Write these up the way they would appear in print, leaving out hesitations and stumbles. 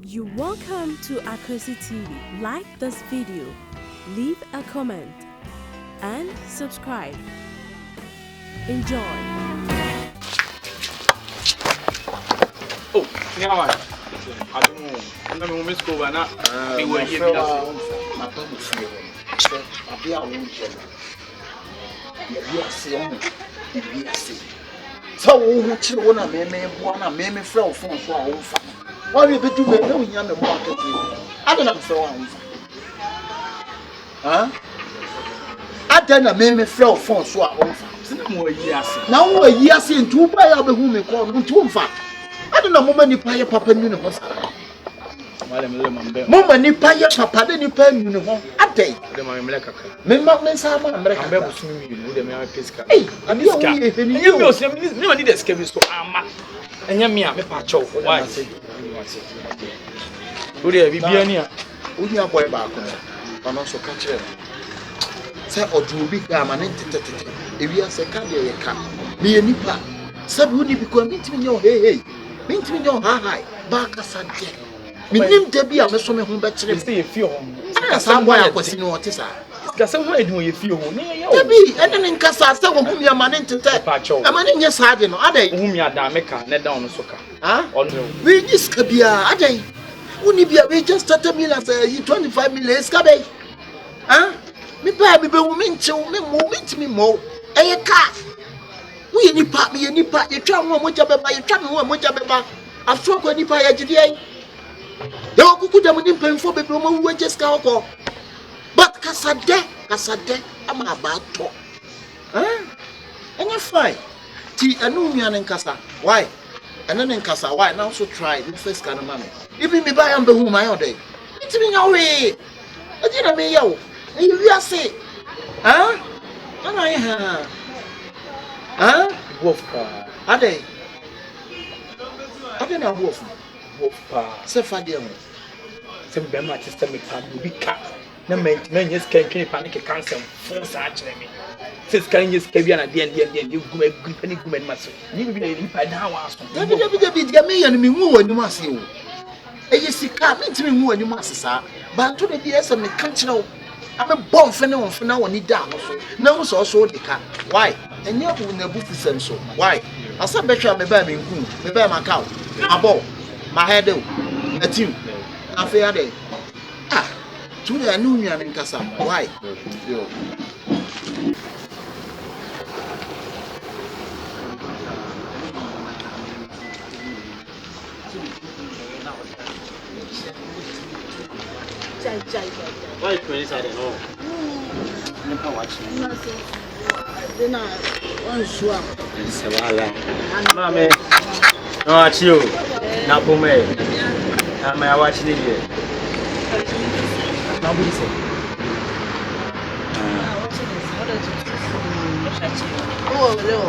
You're welcome to AKWASI TV. Like this video, leave a comment, and subscribe. Enjoy. Oh, yeah, I don't know. I'm going to miss go and we were here. My promise you. I'll be out in Yes, so who want to make me flow from what you be doing? No, young market. I don't know so on. Huh? I don't make me flow from so on. Now, a year since 2 by other women called Tumfa. I don't know how many pay papa universe. Mama ni pay papa, then you pay uniform. A day. Member Sama America. Hey, and you need a scheme so I'm and yammy, I'm a patch of why. Would there be any? Would you boy back? I'm also catching. Say or do big damn and entertain. If you are second, you can be a nipper. Said, would you become meeting your hey? Meeting your high, back as a jet. Meaning to be a messon who better stay a few home. Somewhere I was in notice. Because somewhere do you feel Debbie, and then in Casa, some whom you are manning to take patch. A man in your side, you know, are they whom you are Dameka, net down the soccer? Ah, we just could be a day. Wouldn't it be a way just started me as a 25 million scabe? Huh? Me baby will mean to me more. A car. We any part me any part, you try one much about you try one much about. I've struck any pie today. They all could have been paying for people who were just cowco. But Casade, I'm about talk. Huh? And you're fine. Tea and no man in Casa. Why? And then in Casa, why now so try the first kind of money? Even me buy on the whom my own day. It's me away. I didn't mean you. And you are say, huh? And I have. Huh? Wolf, are they? I don't know wolf. So far, dear. Some Bema system will be cut. No man, just can't panic cancer. Force actually me. Since can you scare and the end, you go a good penny good muscle. You will be a by now. Me and me more when you must you. And you see, can't meet me more when you must, sir. But to the DS and the country, I'm a bomb for now and need down. No, so the car. Why? And you're in the book is so. Why? I saw better me buy me me buy my cow. A ball. My head, a team, a fair day. Ah, today I knew me in Casa. Why? Why is it I don't know? Never watching. Then I sure. It's a while. Mamma, no, it's you. Now, for me, I'm watching it here. Nobody said. Oh, no.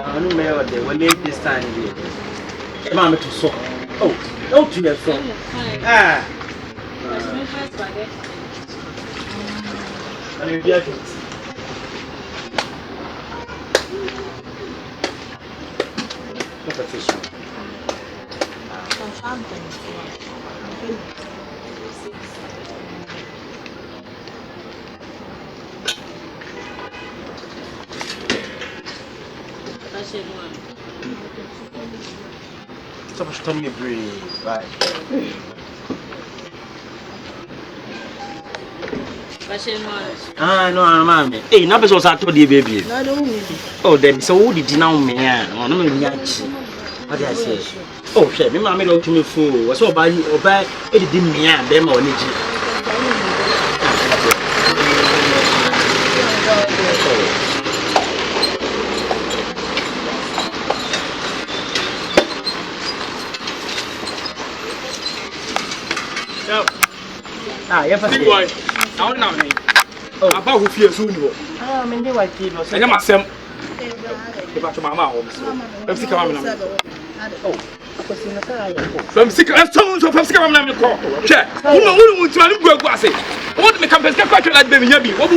I don't know what they will leave this time. Mamma to so. Oh, don't you have fun? Ah. And you get it. Competition. So much time you breathe, right? Ah, no, I'm hey, no, because I told you, baby. Oh, then so who did you know me? Oh, no, what did I say? Oh, shit, me, mammy, don't to me fool. What's all by you or by it didn't me and them or ah, yeah, now, oh, about who feels soon. Ah, I mean, they like you. I am myself. About to my mouth. I'm sick of oh, from sick of stones of Scam call. Check. Who want to go gussy? What the campus can quite like baby Yabby? Oh,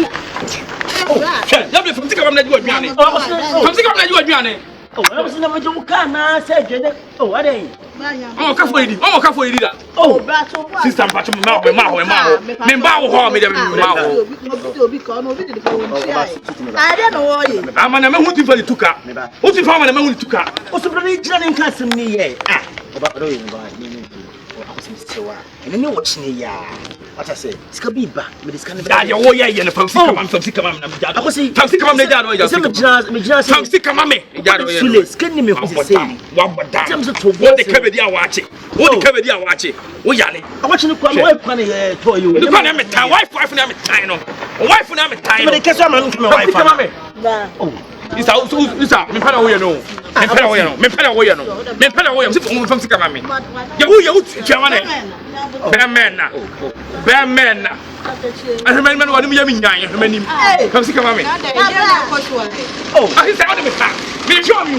check. From sick of them, you are From sick of you are Oh, I was never joking. I said, oh, what ain't? Oh, come for it. Oh, come for it. Oh, Sister, but my mouth, I don't know why. I'm an amount for the tuka. What's the farmer amount to car? what's the bloody journey class in me? Ah, about doing by me. And then what's near? What I say, it's going to be back with this kind of. Yeah, oh, yeah, and from Sikam, I was saying, from Sikam, the dad, from Sikam, skinny me was saying, what the cover they are watching. What the cover they are watching. Oh, Yanni, I want you to come away for you. You can't have a time, wife, and I'm a time. Wife, and I'm a time. But I guess I'm not my wife. Oh, it's out, it's out, me pala way no. Me pala way no. Me pala way no. Me pala way, I'm from Sikam. You, Chairman. Bearman. I remember what I'm yelling. Come see, come on. Oh, I said, what is that? Me show me.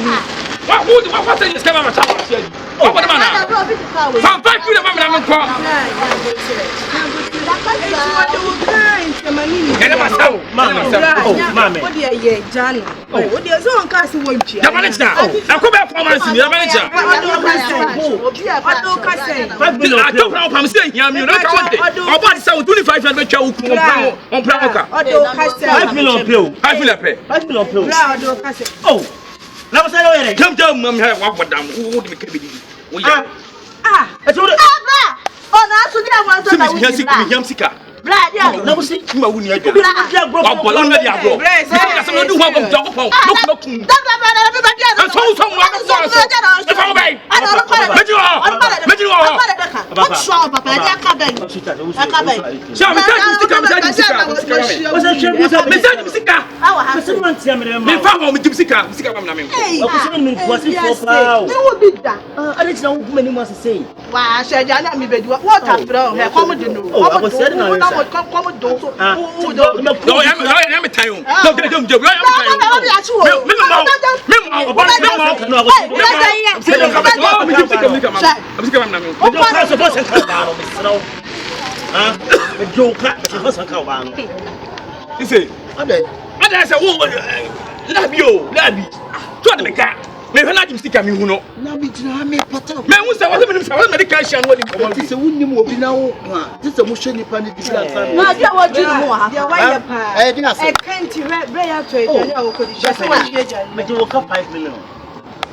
What is coming on top of you? What the man? Some back to the man. I'm going now say no come down, mum. What damn? Who would make it? I told Oh, that's what I want to Yamsika. Blood, yeah. no see You are winning. Me when I give stick me who know. Na me tira me pata. Me who say what medication what This is wunni mo bi na wo. This is mo hwe nipa ne di asa. Na dia wo dwene mo ha. Dia why pa. Eh di asa. E kanti bre ya to ejani a wo ko di. Just wa hwe ejani. me do 5 million.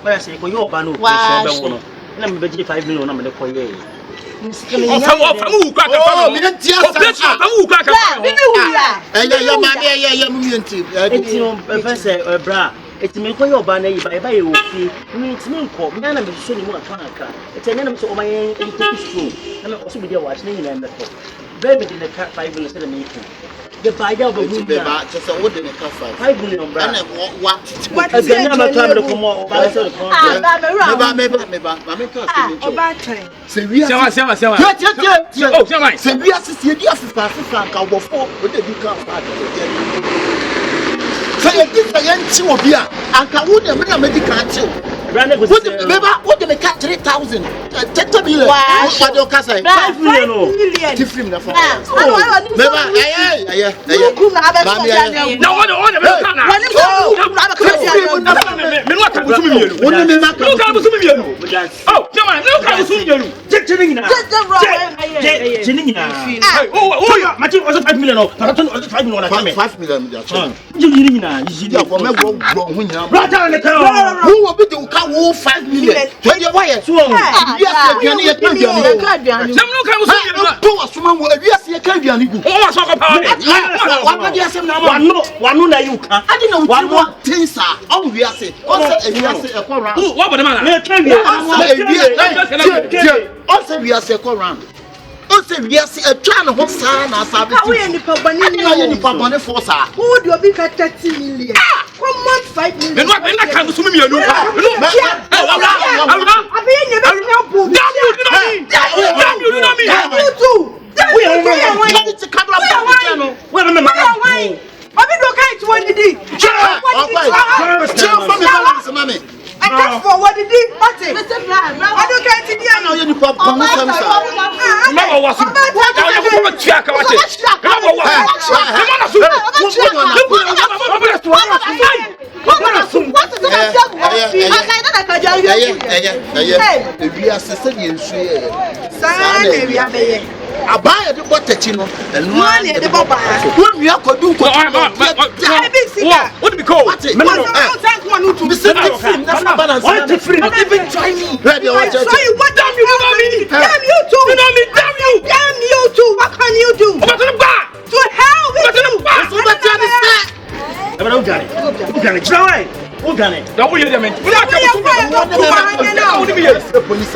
Why I say ko yo ba no operation be wo no. Na me be 5 million na me de ko ye. Famu kwa Oh, me ntia sa. Famu kwa kwa. Bibi wura. Ya ma ya mu yenti. Enti no be say bra. Eti me ko yo ba na yi ba e ba ye ofi. Me enti me ko me na me so ni mu aka. Eti nya na me so o ma ye enti stone. Na me oso be dia wa chine nyina me ko. Be me de na 5 million say me ko. The buyer of the room. Just a wood in a car 5 million bra. And what? What is it? I'm come to come on. Say we are say we are see the assistance ka wo for we dey come back. Say this ayanti obi a anka wo dey me na medical chill. What they catch 3,000? 30 million. What do you say? 5 million. Different na for. Wo 5 million. When you buy it, so yes, you can say we are a plan of son as I for sir. Who would you be 30 million? Come on, 5 million. Then what can you me? can't forward the deep party. I don't care to hear now you pop on some side. Remember what's now you go to check what it. Remember what? Abaya de botechino and one the baba. When we are going to do what be called? Even try me. What damn you know me? Damn you too. You know me. Damn you. Damn you too. What can you do? To hell with you. Who done it? Who done it? Don't you hear me? Police.